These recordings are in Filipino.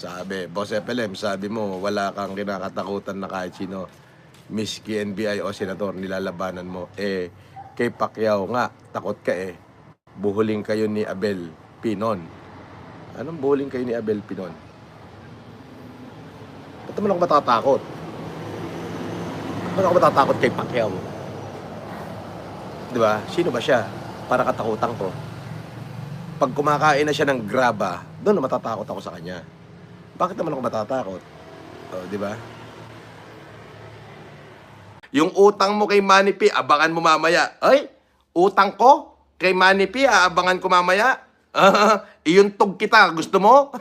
Sabi, Boss FLM, sabi mo, wala kang kinakatakutan na kahit sino. Miski NBI o senador, nilalabanan mo. Kay Pacquiao nga, takot ka Buhuling kayo ni Abel Pinon. Anong buhuling kayo ni Abel Pinon? Ba't naman ako matatakot? Ba't ako matatakot kay Pacquiao? Diba? Sino ba siya? Para katakutan ko. Pag kumakain na siya ng graba, doon na matatakot ako sa kanya. Bakit naman ako matatakot? Di ba? Yung utang mo kay Manny P, abangan mo mamaya. Ay, utang ko kay Manny P, aabangan ko mamaya. Iyuntog kita, gusto mo?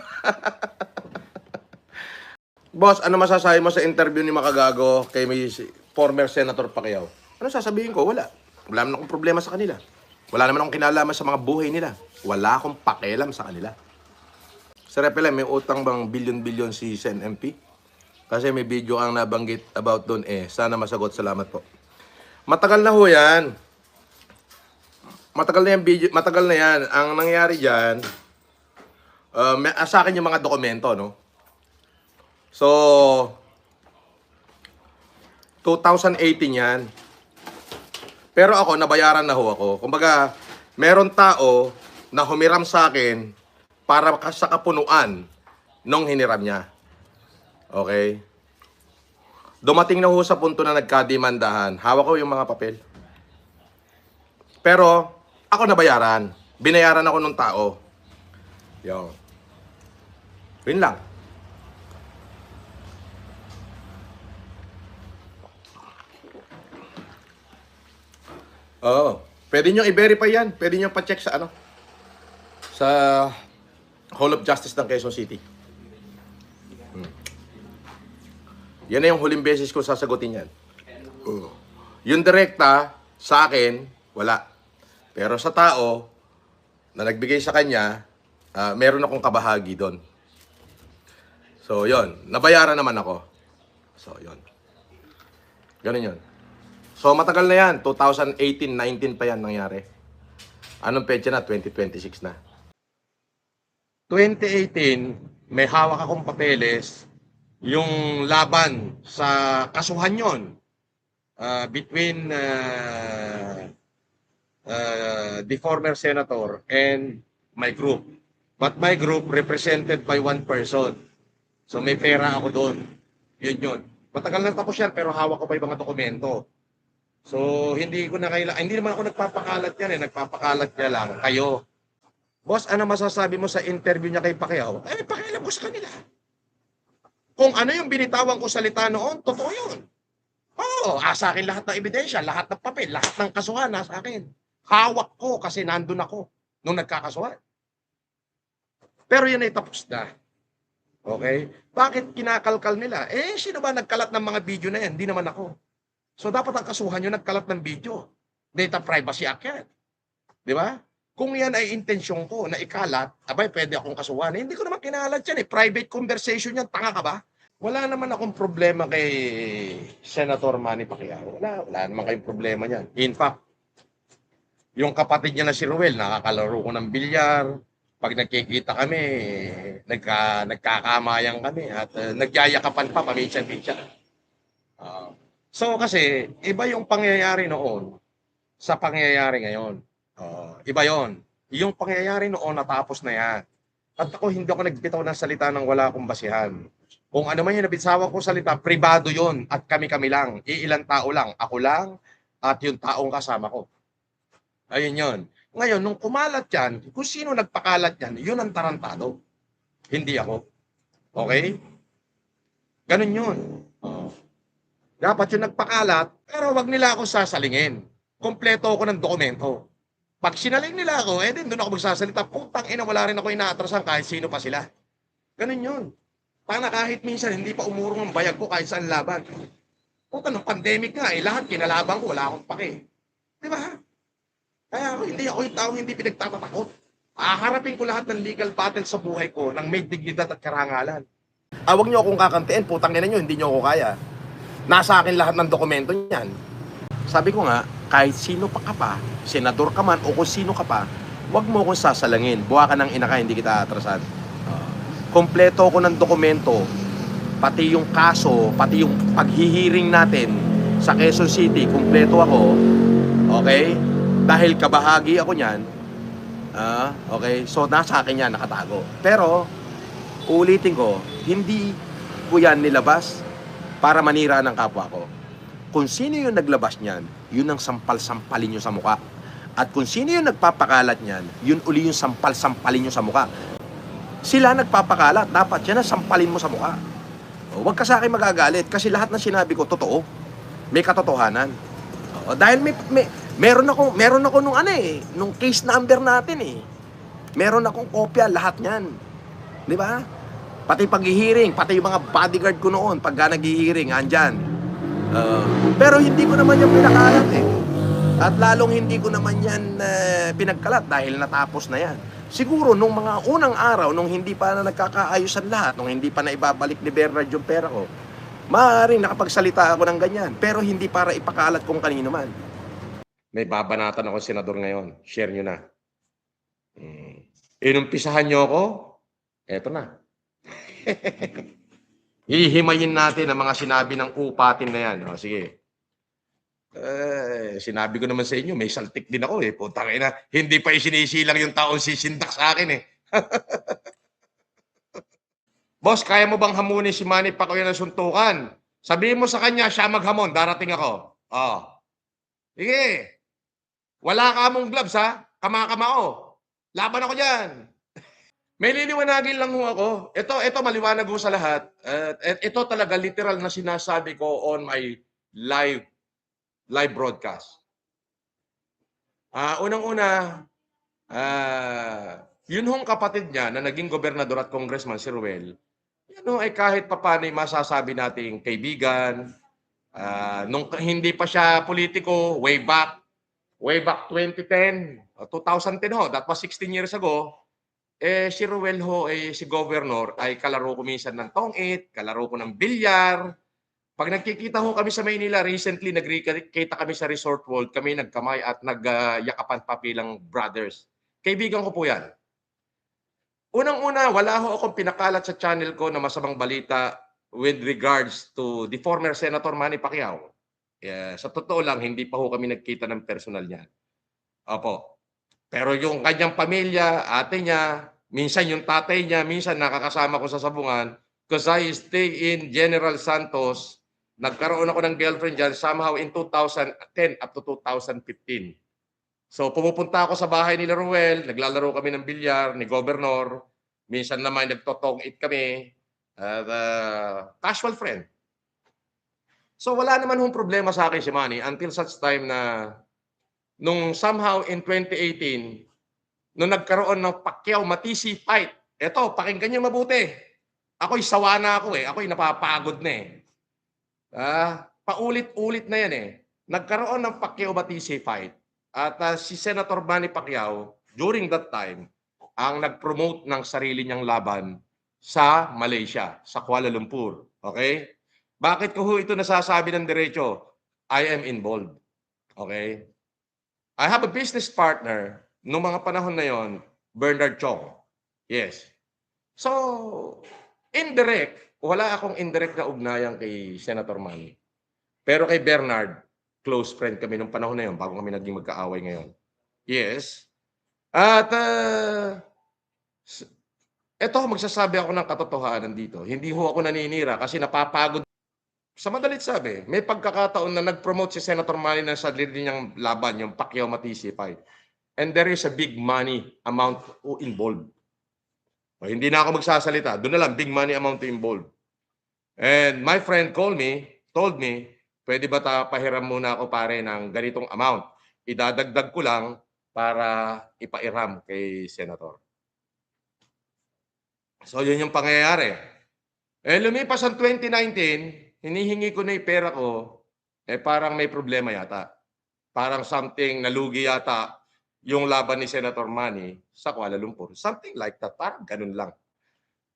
Boss, ano masasabi mo sa interview ni Makagago kay may former Senator Pacquiao? Ano sasabihin ko? Wala. Wala naman akong problema sa kanila. Wala naman akong kinalaman sa mga buhay nila. Wala akong pakialam sa kanila. Sir FLM, may utang bang bilyon-bilyon si Sen MP? Kasi may video kang nabanggit about doon Sana masagot. Salamat po. Matagal na ho yan. Matagal na yan video. Matagal na yan. Ang nangyari dyan, sa akin yung mga dokumento, no? So, 2018 yan. Pero ako, nabayaran na ho ako. Kumbaga, meron tao na humiram sa akin para sa kapunuan nung hiniram niya. Okay? Dumating na ho sa punto na nagkadimandahan. Hawak ko yung mga papel. Pero, ako nabayaran. Binayaran ako ng tao. Yun lang. Oo. Pwede nyo i-verify yan. Pwede nyo pa-check sa sa Hall of Justice ng Quezon City. Yan na yung huling beses ko sasagutin yan. Yung direkta, sa akin, wala. Pero sa tao na nagbigay sa kanya, meron akong kabahagi doon. So, yon. Nabayaran naman ako. So, yon. Ganun yun. So, matagal na yan. 2018-19 pa yan nangyari. Anong petsa na? 2026 na. 2018, may hawak akong papeles. Yung laban sa kasuhan yon between the former senator and my group. But my group represented by one person. So, may pera ako doon. Yun. Matagal na tapos yan, pero hawak ko pa yung mga dokumento. So, hindi naman ako nagpapakalat yan Nagpapakalat niya lang kayo. Boss, ano masasabi mo sa interview niya kay Pacquiao? Pakialam ko sa kanila. Kung ano yung binitawan ko salita noon, totoo yun. Oo, sa akin lahat ng ebidensya, lahat ng papel, lahat ng kasuhan nasa akin. Hawak ko kasi nandun ako nung nagkakasuhan. Pero yan ay tapos na. Okay? Bakit kinakalkal nila? Sino ba nagkalat ng mga video na yan? Hindi naman ako. So, dapat ang kasuhan nyo nagkalat ng video. Data Privacy Act yan. Di ba? Kung yan ay intensyon ko na ikalat, pwede akong kasuhan. Hindi ko naman kinalat yan Private conversation yan. Tanga ka ba? Wala naman akong problema kay Senator Manny Pacquiao. Wala naman kayong problema niyan. In fact, yung kapatid niya na si Ruel, nakakalaro ko ng bilyar. Pag nagkikita kami, nagkakamayang kami at nagyayakapan pa paminsan-minsan. So kasi, iba yung pangyayari noon sa pangyayari ngayon. Iba yon. Yung pangyayari noon, natapos na yan. At ako, hindi ako nagbitaw ng salita ng wala akong basihan. Kung ano man yung nabitsawa ko salita, pribado yon at kami-kami lang. Iilang tao lang. Ako lang at yung taong kasama ko. Ayun yon. Ngayon, nung kumalat yan, kung sino nagpakalat yan, yun ang tarantado. Hindi ako. Okay? Ganun yun. Dapat yung nagpakalat, pero wag nila ako sasalingin. Kompleto ako ng dokumento. Pag sinaling nila ako, din doon ako magsasalita. Putang ina, wala rin ako inaatrasan kahit sino pa sila. Ganun yun. Para kahit minsan hindi pa umurong ang bayag ko kahit saan laban. Puta, nung pandemic nga, lahat kinalaban ko, wala akong pake. Di ba? Kaya hindi ako yung taong hindi pinagtatatakot. Haharapin ko lahat ng legal battle sa buhay ko ng may dignidad at karangalan. Huwag niyo akong kakamtiin, putang ina niyo, hindi niyo ako kaya. Nasa akin lahat ng dokumento niyan. Sabi ko nga, kahit sino pa ka pa, senador ka man o kung sino ka pa, huwag mo akong sasalangin. Buha ka ng ina ka, hindi kita atrasan. Kompleto ako ng dokumento, pati yung kaso, pati yung paghihiring natin sa Quezon City, kumpleto ako. Okay? Dahil kabahagi ako niyan. Okay? So, nasa akin yan, nakatago. Pero, ulitin ko, hindi ko yan nilabas para manira ng kapwa ko. Kung sino yung naglabas niyan, yun ang sampal-sampalin nyo sa muka. At kung sino yung nagpapakalat niyan, yun uli yung sampal-sampalin nyo sa muka. Sila nagpapakalat, dapat yan ang sampalin mo sa muka. Huwag ka sa akin magagalit kasi lahat ng sinabi ko totoo. May katotohanan. Dahil meron ako nung nung case number natin eh. Meron akong kopya lahat niyan. 'Di ba? Pati paghihiring, pati yung mga bodyguard ko noon pagka naghihiring, andyan. Pero hindi ko naman yan pinakalat eh. At lalong hindi ko naman yan pinagkalat dahil natapos na yan. Siguro nung mga unang araw, nung hindi pa na nagkakaayusan lahat, nung hindi pa na ibabalik ni Bernard yung pera ko, maaaring nakapagsalita ako ng ganyan, pero hindi para ipakalat kung kanino man. May babanatan ako senador ngayon. Share nyo na. Inumpisahan nyo ako, eto na. Hihimayin natin ang mga sinabi ng upatin na yan. Sige. Sinabi ko naman sa inyo, may saltik din ako eh. Putang ina, hindi pa isinisilang yung taong sisindak sa akin eh. Boss, kaya mo bang hamunin si Manny Pacquiao ng suntukan? Sabihin mo sa kanya, siya maghamon, darating ako. Sige. Wala ka mong gloves ha, kamakamao. Laban ako dyan. May liliwanagin lang ho ako. Ito maliwanag ho sa lahat. Ito talaga literal na sinasabi ko on my live broadcast. Unang-una, yun hong kapatid niya na naging gobernador at congressman, si Ruel, yun ay kahit papano masasabi nating kaibigan, nung hindi pa siya politiko, way back 2010, 2010 ho, that was 16 years ago, si Ruel ho, si governor, ay kalaro ko minsan ng tong-it, kalaro ko ng bilyar. Pag nagkikita ho kami sa Maynila, recently nagkita kami sa Resort World, kami nagkamay at nagyakapan pa bilang brothers. Kaibigan ko po yan. Unang-una, wala ho akong pinakalat sa channel ko na masamang balita with regards to the former Senator Manny Pacquiao. Sa totoo lang, hindi pa ho kami nagkita ng personal niya. Opo. Pero yung kanyang pamilya, ate niya, minsan yung tatay niya, minsan nakakasama ko sa sabungan because I stay in General Santos. Nagkaroon ako ng girlfriend dyan somehow in 2010 up to 2015. So pumupunta ako sa bahay nila Ruel, naglalaro kami ng bilyar, ni Governor. Minsan naman nagtotong-it kami. Casual friend. So wala naman hong problema sa akin si Manny until such time na nung somehow in 2018, nung nagkaroon ng Pacquiao-Matisi fight, eto, pakinggan niyo mabuti. Ako'y sawa na ako eh. Ako'y napapagod na eh. Paulit-ulit na yan eh. Nagkaroon ng Pacquiao-Matisi fight at si Senator Manny Pacquiao, during that time, ang nag-promote ng sarili niyang laban sa Malaysia, sa Kuala Lumpur. Okay? Bakit ko ito nasasabi ng diretso? I am involved. Okay? I have a business partner noong mga panahon na yon, Bernard Chong. Yes. So, indirect, wala akong indirect na ugnayan kay Senator Manny. Pero kay Bernard, close friend kami nung panahon na yon bago kami naging magkaaway ngayon. Yes. At eto, magsasabi ako ng katotohanan dito. Hindi ho ako naninira kasi napapagod. Sa madalit sabi, may pagkakataon na nag-promote si Senator Manny ng sarili niyang laban, yung Pacquiao-Matisi fight. And there is a big money amount involved. Hindi na ako magsasalita. Doon na lang, big money amount involved. And my friend told me, pwede ba pahiram muna ako pare ng ganitong amount? Idadagdag ko lang para ipairam kay Senator. So yun yung pangyayari. Lumipas ang 2019, hinihingi ko na yung pera ko, parang may problema yata. Parang something nalugi yata yung laban ni Senator Manny sa Kuala Lumpur. Something like that. Parang ganun lang.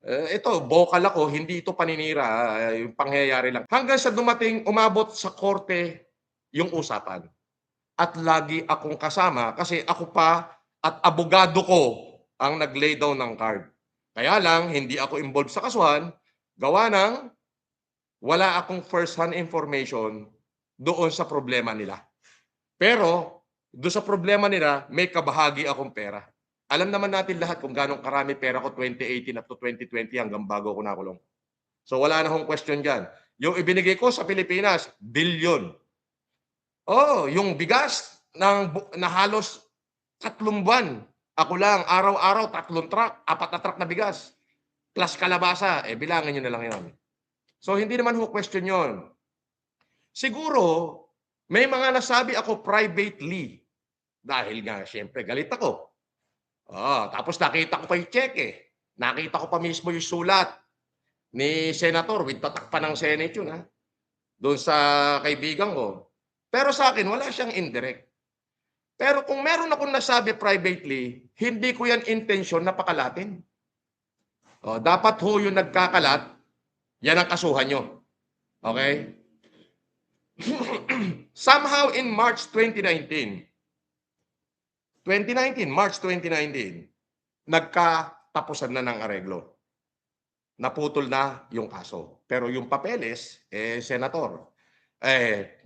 Ito, vocal ako, hindi ito paninira, yung pangyayari lang. Hanggang sa dumating, umabot sa korte yung usapan. At lagi akong kasama kasi ako pa at abogado ko ang nag-lay down ng card. Kaya lang, hindi ako involved sa kasuhan, gawa ng wala akong first-hand information doon sa problema nila. Pero, doon sa problema nila, may kabahagi akong pera. Alam naman natin lahat kung gano'ng karami pera ko 2018 up to 2020 hanggang bago ako nakulong. So wala na akong question dyan. Yung ibinigay ko sa Pilipinas, bilyon. Oh, yung bigas na halos 3 buwan. Ako lang, araw-araw, 3 truck, 4 na truck na bigas. Plus kalabasa, bilangin nyo na lang yun. So hindi naman ho question yon. Siguro, may mga nasabi ako privately. Dahil nga, syempre, galit ako. Tapos nakita ko pa yung cheque. Nakita ko pa mismo yung sulat ni Senator with tatak pa ng Senate yun, doon sa kaibigan ko. Pero sa akin, wala siyang indirect. Pero kung meron akong nasabi privately, hindi ko yan intensyon na pakalatin. Dapat ho yung nagkakalat, yan ang kasuhan nyo. Okay? Somehow in March 2019, March 2019, nagkatapusan na ng areglo. Naputol na yung kaso. Pero yung papeles, senator.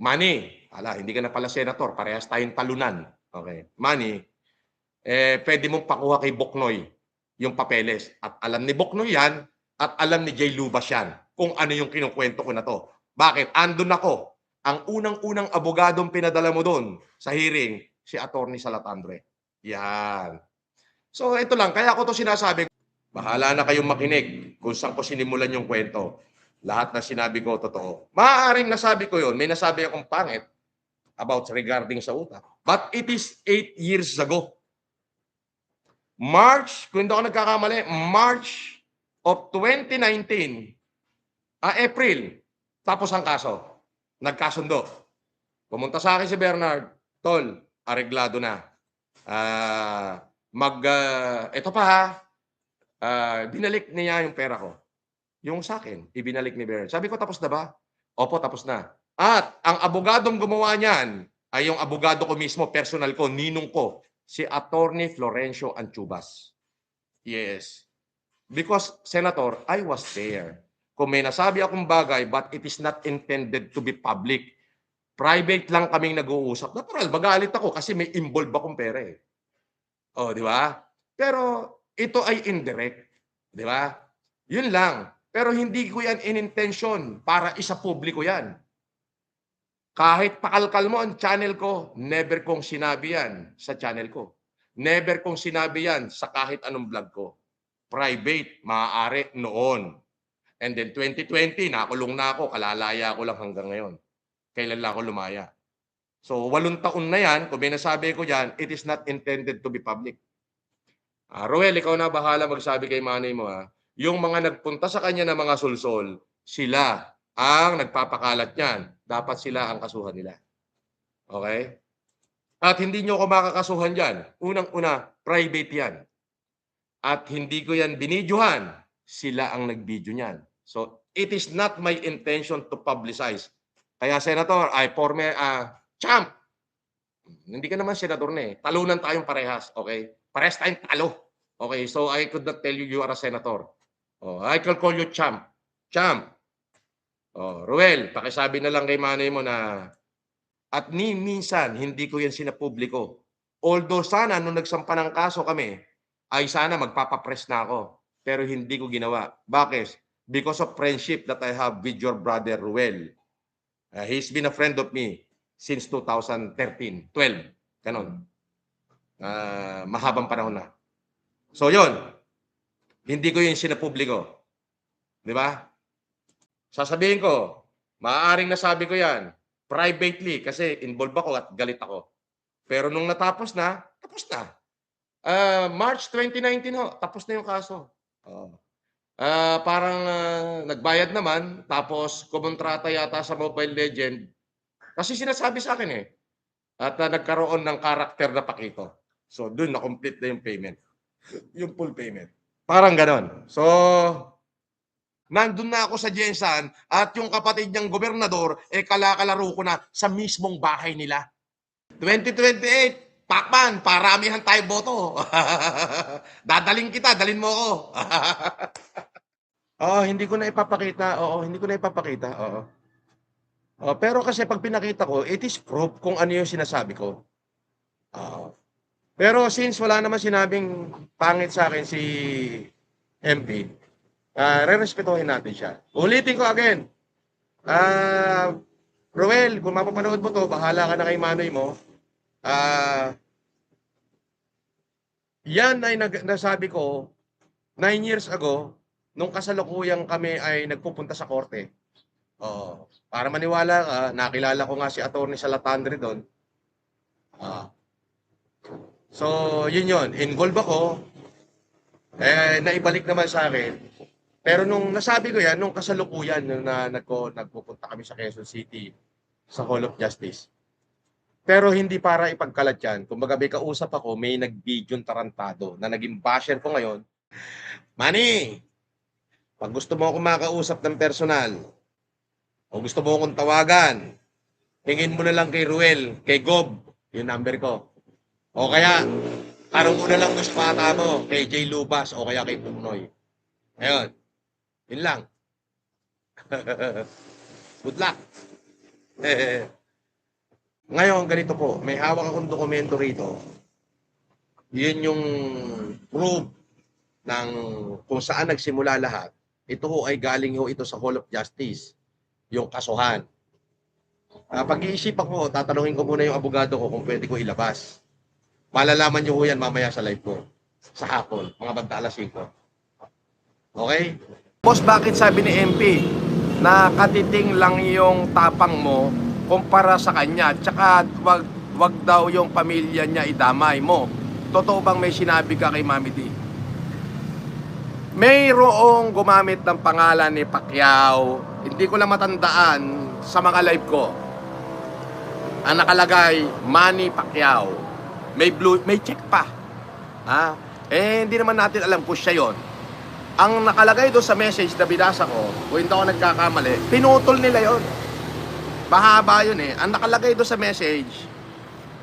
Manny, hindi ka na pala senator, parehas tayong talunan. Okay. Manny, pwede mong pakuha kay Boknoy yung papeles. At alam ni Boknoy yan, at alam ni Jay Lubas yan, kung ano yung kinukwento ko na to. Bakit? Andun ako. Ang unang-unang abogadong pinadala mo doon sa hearing, si Attorney Salatandre. Yan. So ito lang, kaya ako to sinasabi. Bahala na kayong makinig kung saan ko sinimulan yung kwento. Lahat na sinabi ko, totoo. Maaaring nasabi ko yun, may nasabi akong pangit about regarding sa utang. But it is 8 years ago. March, kung hindi ako nagkakamali, March of 2019, April, tapos ang kaso. Nagkasundo. Pumunta sa akin si Bernard, Tol, areglado na. Ito pa binalik niya yung pera ko. Yung sa akin, ibinalik ni Bernard. Sabi ko, tapos na ba? Opo, tapos na. At ang abogadong gumawa niyan ay yung abogado ko mismo, personal ko, ninong ko, si Attorney Florencio Anchubas. Yes. Because, Senator, I was there. Kung may nasabi akong bagay, but it is not intended to be public. Private lang kaming nag-uusap. Natural, magalit ako kasi may involved akong pera eh. Di ba? Pero ito ay indirect. Di ba? Yun lang. Pero hindi ko yan in-intention para isa publiko yan. Kahit pakalkal mo ang channel ko, never kong sinabi yan sa channel ko. Never kong sinabi yan sa kahit anong vlog ko. Private, maaari noon. And then 2020, nakulong na ako, kalalaya ko lang hanggang ngayon. Kailan lang ako lumaya. So 8 taon na yan, kung may nasabi ko yan, it is not intended to be public. Roel, ikaw na bahala magsabi kay Manny mo Yung mga nagpunta sa kanya ng mga sulsol, sila ang nagpapakalat niyan. Dapat sila ang kasuhan nila. Okay? At hindi nyo ako makakasuhan dyan. Unang-una, private yan. At hindi ko yan binidyohan. Sila ang nag-video niyan. So, it is not my intention to publicize. Kaya, Senator, former champ. Hindi ka naman senador na eh. Talunan tayong parehas. Okay? Parehas tayong talo. Okay? So, I could not tell you you are a senator. I can call you champ. Champ. Ruel, pakisabi na lang kay Manny mo na at minsan, hindi ko yan sinapubliko. Although sana, nung nagsampa ng kaso kami, ay sana magpapapress na ako. Pero hindi ko ginawa. Bakit? Because of friendship that I have with your brother Ruel. He's been a friend of me since 2013, 12. Ganon. Mahabang panahon na. So, yon. Hindi ko yun sinapubliko. Di ba? Sasabihin ko, maaaring nasabi ko yan privately kasi involved ako at galit ako. Pero nung natapos na, tapos na. March 2019 tapos na yung kaso. Parang nagbayad naman, tapos kumontrata yata sa Mobile Legend. Kasi sinasabi sa akin at nagkaroon ng karakter na pakito. So doon na-complete na yung payment. Yung full payment. Parang ganon. So, nandun na ako sa Jensan at yung kapatid niyang gobernador, kalakalaro ko na sa mismong bahay nila. 2028, Pacman, paramihan tayo boto. Dadaling kita, dalin mo ako. Oo, hindi ko na ipapakita. Oo, hindi ko na ipapakita. Oo. Oh, pero kasi pag pinakita ko, it is proof kung ano yung sinasabi ko. Oo. Pero since wala naman sinabing pangit sa akin si MP, re-respetuhin natin siya. Ulitin ko again. Roel, kung mapapanood mo to, bahala ka na kay Manoy mo. Yan ay nasabi ko 9 years ago nung kasalukuyang kami ay nagpupunta sa korte. Oo. Para maniwala ka, nakilala ko nga si Attorney Salatandre doon. So, yun yun. Involved ako. Naibalik naman sa akin. Pero nung nasabi ko yan, nung kasalukuyan na nagpupunta kami sa Quezon City sa Hall of Justice. Pero hindi para ipagkalat yan. Kumbaga may kausap ako, may nag-video tarantado na naging basher ko ngayon. Manny, pag gusto mo akong makausap ng personal, o gusto mo akong tawagan, tingin mo na lang kay Ruel, kay Gob, yung number ko. O kaya, tarong mo na lang sa pata mo, kay Jay Lubas, o kaya kay Punoy. Ayun. Yun lang. Good luck. Ngayon, ganito po, may hawak akong dokumento rito. Yun yung proof ng kung saan nagsimula lahat. Ito ho ay galing ho ito sa Hall of Justice, yung kasuhan. Pag-iisipan ko, tatanungin ko muna yung abogado ko kung pwede ko ilabas. Malalaman nyo ho yan mamaya sa live ko, sa hapon, mga banda alas 5. Okay? Boss, bakit sabi ni MP na katiting lang yung tapang mo kumpara sa kanya, tsaka wag daw yung pamilya niya idamay mo? Totoo bang may sinabi ka kay Mami D? Mayroong gumamit ng pangalan ni Pacquiao, hindi ko lang matandaan sa mga live ko. Ang nakalagay, Manny Pacquiao. May check pa. Hindi naman natin alam kung siya yon. Ang nakalagay doon sa message na binasa ko, kung hindi ako nagkakamali, pinutol nila yon. Mahaba yun eh. Ang nakalagay doon sa message,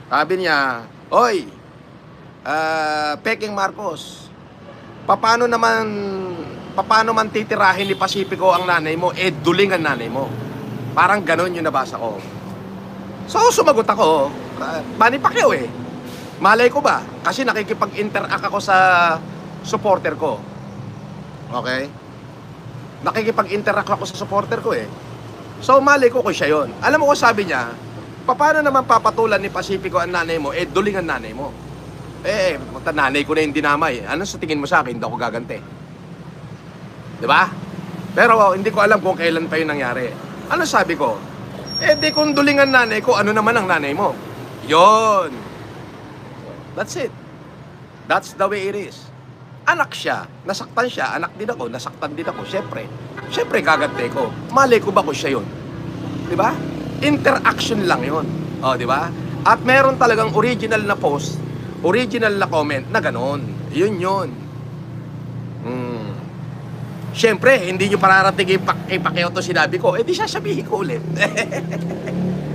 sabi niya, "Oy, Peking Marcos, paano man titirahin ni Pacifico ang nanay mo, duling ang nanay mo." Parang ganon yung nabasa ko. So, sumagot ako, Manny Pacquiao eh. Malay ko ba? Kasi nakikipag-interact ako sa supporter ko. Okay? Nakikipag-interact ako sa supporter ko eh. So, malay ko kung siya yun. Alam mo ko sabi niya, paano naman papatulan ni Pacifico ang nanay mo, duling ang nanay mo? Nanay ko na yung dinamay. Ano sa tingin mo sa akin? Hindi ako gaganti. Diba? Pero hindi ko alam kung kailan pa yun nangyari. Ano sabi ko? Di kung duling ang nanay ko, ano naman ang nanay mo? Yon. That's it. That's the way it is. Anak siya, nasaktan siya, anak din ako, nasaktan din ako, syempre gagante ko. Malay ko ba kung siya yun? Diba? Interaction lang yun. O, diba? At meron talagang original na post, original na comment na ganon. Yun. Syempre, hindi nyo pararating kay Pacquiao to sinabi ko, di sasabihin ko ulit.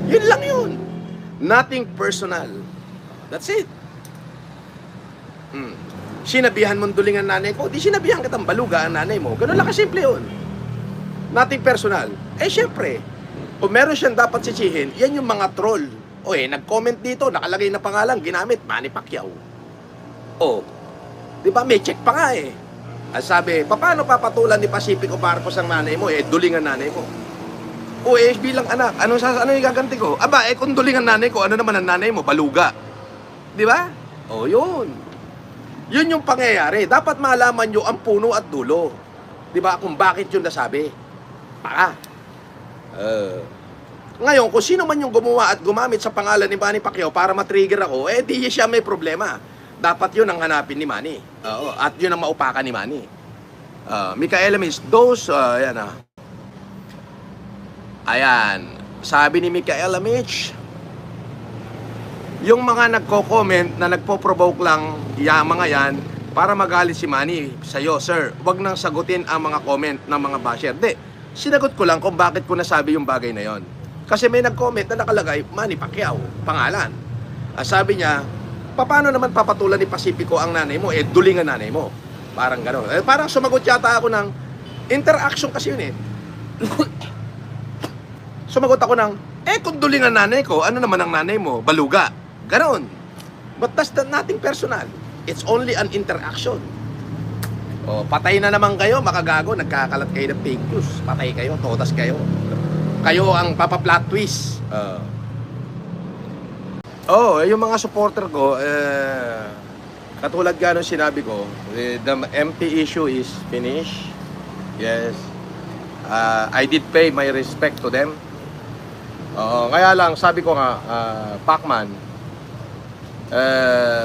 Yun lang yun. Nothing personal. That's it. Sinabihan mong duling ang nanay ko, di sinabihan kitang baluga ang nanay mo. Ganun lang kasimple yun. Nothing personal. Syempre, kung meron siyang dapat sisihin, yan yung mga troll. Nag-comment dito, nakalagay na pangalan, ginamit, Manny Pacquiao. Di ba, may check pa nga eh. Ang sabi, paano papatulan ni Pacifico Marcos ang nanay mo? Duling ang nanay mo. Bilang anak, ano yung gaganti ko? Kung duling ang nanay ko, ano naman ang nanay mo? Baluga. Di ba? Yun. Yun yung pangyayari. Dapat malaman nyo ang puno at dulo. Diba? Kung bakit yun nasabi. Ngayon, kung sino man yung gumawa at gumamit sa pangalan ni Manny Pacquiao para matrigger ako, di siya may problema. Dapat yun ang hanapin ni Manny. At yun ang maupakan ni Manny. Micaela Mitch, ayan. Sabi ni Micaela Mitch, yung mga nagko-comment na nagpo-provoke lang, mga yan, para magalit si Manny sa'yo, sir, wag nang sagutin ang mga comment ng mga basher. Sinagot ko lang kung bakit ko nasabi yung bagay na yon. Kasi may nag-comment na nakalagay, Manny Pacquiao, pangalan. Sabi niya, paano naman papatulan ni Pacifico ang nanay mo? Eh, duling ang nanay mo. Parang gano'n. Eh, parang sumagot yata ako ng interaction kasi yun eh. Sumagot ako ng, kung duling ang nanay ko, ano naman ang nanay mo? Baluga. Gano'n. But that's nothing personal. It's only an interaction. Oh, patay na naman kayo, makagago, nagkakalat kayo ng fake news. Patay kayo, totas kayo. Kayo ang papa-plot twist. Yung mga supporter ko, katulad nga nung sinabi ko, the MP issue is finished. Yes. I did pay my respect to them. Kaya lang, sabi ko nga, Pacman,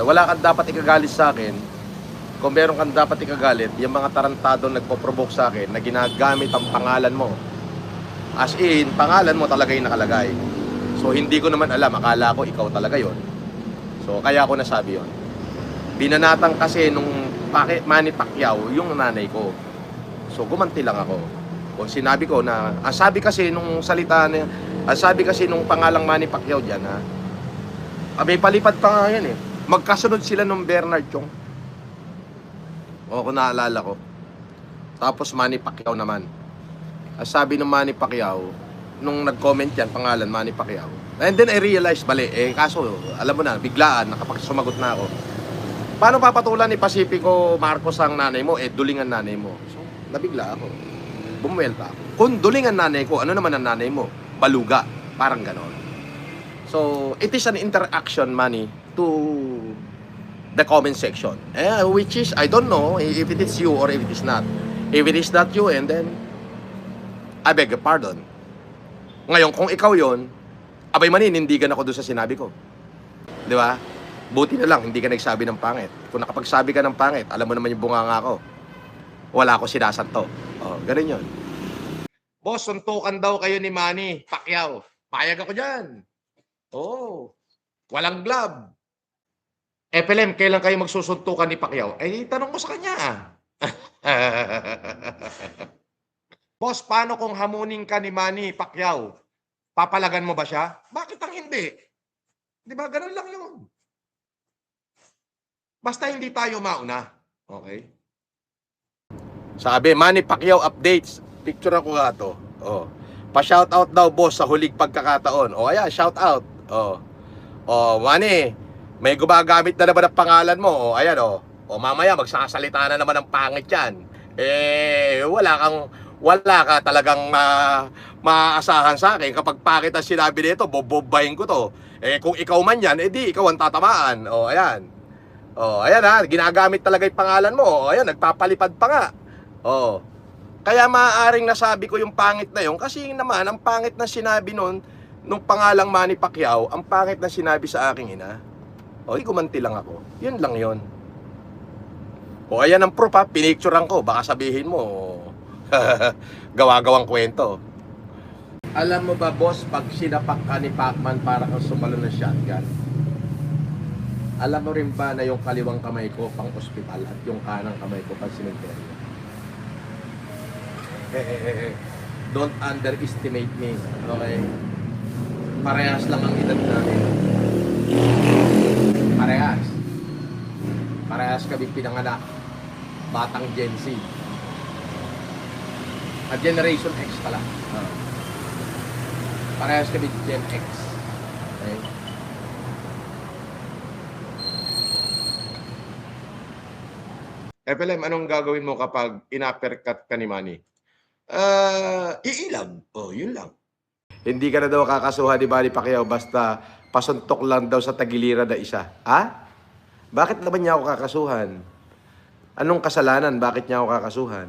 wala kang dapat ikagalit sa akin. Kung meron kang dapat ikagalit, yung mga tarantado nagpo-provoke sa akin na ginagamit ang pangalan mo. As in, pangalan mo talaga yung nakalagay. So, hindi ko naman alam. Akala ko ikaw talaga yon. So, kaya ako nasabi yon. Binanatang kasi nung Manny Pacquiao yung nanay ko. So, gumanti lang ako. Kung sinabi ko na, sabi kasi nung salita na, sabi kasi nung pangalang Manny Pacquiao dyan, may palipad pa nga yan eh. Magkasunod sila nung Bernard Chong. Kung naalala ko. Tapos Manny Pacquiao naman. Sabi ng Manny Pacquiao, nung nag-comment yan, pangalan Manny Pacquiao. And then I realized, bali, kaso, alam mo na, biglaan, nakapagsumagot na ako. Paano papatulan ni Pacifico Marcos ang nanay mo? Duling ang nanay mo. So, nabigla ako. Bumuelta ako. Kung duling ang nanay ko, ano naman ang nanay mo? Baluga. Parang ganon. So, it is an interaction, Manny, to the comment section. Which is, I don't know if it is you or if it is not. If it is not you, and then, I beg your pardon. Ngayon, kung ikaw yon, abay maninindigan ako doon sa sinabi ko. Di ba? Buti na lang, hindi ka nagsabi ng pangit. Kung nakapagsabi ka ng pangit, alam mo naman yung bunganga ko. Wala ako sinasanto. Ganun yun. Boss, suntukan daw kayo ni Manny Pacquiao. Payag ako dyan. Walang glove. FLM, kailan kayo magsusuntukan ni Pacquiao? Tanong mo sa kanya. Boss, paano kung hamunin ka ni Manny Pacquiao? Papalagan mo ba siya? Bakit ang hindi? Di ba, ganun lang yun. Basta hindi tayo mauna. Okay? Sabi, Manny Pacquiao updates. Picture ako nga to. Pa-shoutout daw, boss, sa huling pagkakataon. Ayan, shoutout. Manny, may gumagamit na naman ang pangalan mo. Ayan, mamaya, magsasalita na naman ng pangit yan. Wala ka talagang maaasahan sa akin. Kapag pangit ang sinabi nito, bobobayin ko to. Kung ikaw man yan, di ikaw ang tatamaan. Ayan. Ayan ginagamit talaga yung pangalan mo. Ayan, nagpapalipad pa nga. Kaya maaaring nasabi ko yung pangit na yun kasi naman, ang pangit na sinabi nun, nung pangalang Manny Pacquiao, ang pangit na sinabi sa aking ina. Gumanti lang ako. Yun lang yun. Ayan ang proof ha, pinicturean ko. Baka sabihin mo, gawa-gawang kwento. Alam mo ba, boss, pag sinapak ka ni Pacman para kang sumalo ng shotgun, alam mo rin ba na yung kaliwang kamay ko pang ospital at yung kanang kamay ko pang simenteryo? Don't underestimate me, okay? Parehas lang ang edad namin. Parehas kami pinanganak. Batang Gen Z. Generation X pala. Parehas kami Gen X. Okay? FLM, anong gagawin mo kapag in-uppercut ka ni Manny? Iilag. Yun lang. Hindi ka na daw kakasuhan ni Manny Pacquiao basta pasuntok lang daw sa tagiliran na isa. Bakit naman niya ako kakasuhan? Anong kasalanan? Bakit niya ako kakasuhan?